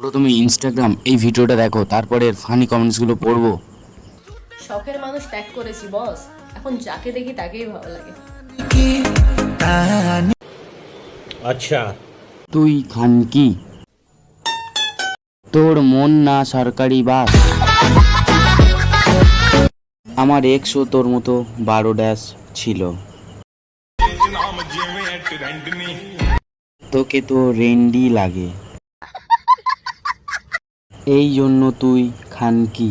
প্রথমে ইনস্টাগ্রাম এই ভিডিওটা দেখো, তারপরে ফানি কমেন্টসগুলো পড়বো। শখের মানুষ ত্যাগ করেছি বস, এখন যাকে দেখি তাকেই ভালো লাগে। আচ্ছা, তুই খান কি? তোর মন না সরকারি বাস। আমার এক্সও তোর মতো 12 ছিল। তোকে তো রেন্ডি লাগে, এই জন্য তুই খান কি?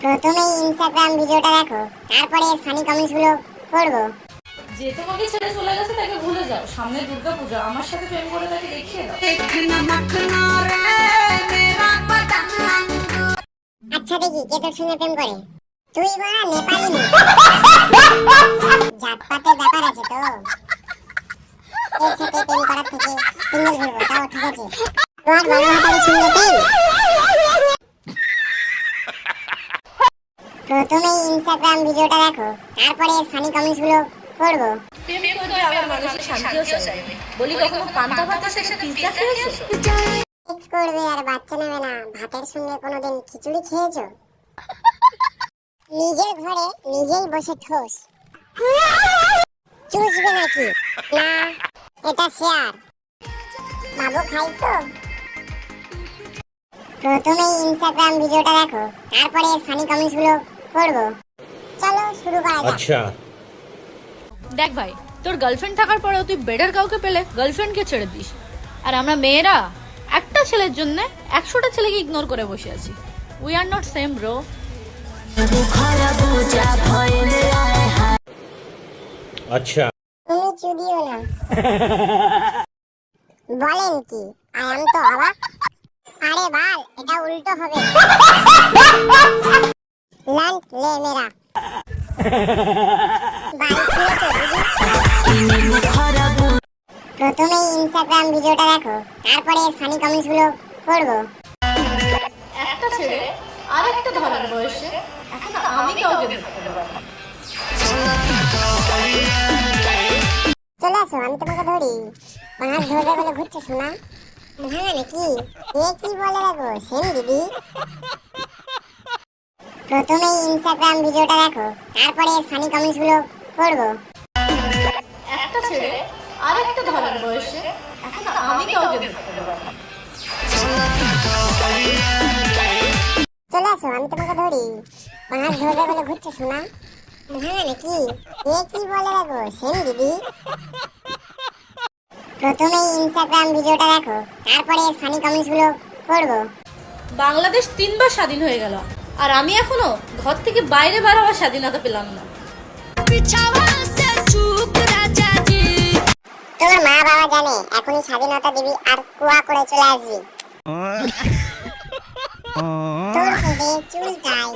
প্রথমে ইনস্টাগ্রাম ভিডিওটা দেখো, তারপরে ফানি কমেন্টস গুলো পড়বো। যে তোমাকে ছেড়ে চলে গেছে তাকে ভুলে যাও, সামনে দুর্গাপূজা, আমার সাথে প্রেম করে তাকে দেখিয়ে দাও। আচ্ছা দেখি কে তোর সঙ্গে প্রেম করে। তুই বলা নেপালি নি, জাতপাতের ব্যাপার আছে তো। এর সাথে প্রেম করার থেকে সিঙ্গেল ঘুরবো, তাও ঠিক আছে। তোমার বড় হাতের সঙ্গে প্রেম। প্রথমে ইনস্টাগ্রাম ভিডিওটা দেখো, তারপরে ফানি কমেন্টস গুলো পড়বো। প্রেম করবে আবার মানুষের শান্তিও চাইবে। বলি কখনো পান্তা ভাতের সাথে পিৎজা খেয়েছো? সেক্স করবে আর বাচ্চা নেবে না, ভাতের সঙ্গে কোনোদিন খিচুড়ি খেয়েছো? নিজের ঘরে নিজেই বসে ঠোস চুষবে নাকি? না, এটা শেয়ার। বাবু খাইছো? প্রথমে ইনস্টাগ্রাম ভিডিওটা দেখো, তারপরে ফানি কমেন্টস গুলো পড়বো। চলো শুরু করা যাক। আচ্ছা, দেখ ভাই, তোর গার্লফ্রেন্ড থাকার পরেও তুই বেটার কাউকে পেলে গার্লফ্রেন্ডকে ছেড়ে দিস, আর আমরা মেয়েরা একটা ছেলের জন্য 100টা ছেলেকে ইগনোর করে বসে আছি। We are not same bro. আচ্ছা, তুমি চুদিও না। বলেন কি? আই এম তো অবাক। আরে বাল, এটা উল্টো হবে। লান লে মেরা বাল ছিল তো দিদি। প্রথমে ইনস্টাগ্রাম ভিডিওটা দেখো, তারপরে ফানি কমেন্টস গুলো পড়বো। একটা ছেলে আর একটা ধরার বয়সে এখন আমি কাউকে ধরতে পারবো না। চলে আসো, আমি তোমাকে ধরি। পাঁচ ধরবে বলে ঘুরছো শোনা? হ্যাঁ নাকি? এ কি বলে দেখো সেন দিদি। প্রথমে ইনস্টাগ্রাম ভিডিওটা দেখো, তারপরে ফানি কমেন্টস গুলো পড়বো। একটা ছেলে আর একটা ধরার বয়সে এখন আমি কাউকে ধরতে পারবো না। চলে আসো, আমি তোমাকে ধরি। পাঁচ ধরবে বলে ঘুরছো শোনা? হ্যাঁ নাকি? এ কি বলে দেখো সেন দিদি। প্রথমে ইনস্টাগ্রাম ভিডিওটা দেখো, তারপরে ফানি কমেন্টস গুলো পড়বো। বাংলাদেশ 3বার স্বাধীন হয়ে গেল, আর আমি এখনো ঘর থেকে বাইরে বার হওয়ার স্বাধীনতা পেলাম না। তোর মা বাবা জানে এখনই স্বাধীনতা দিবি আর কুয়া করে চলে আসবি। তোর পেটে চুল চাই।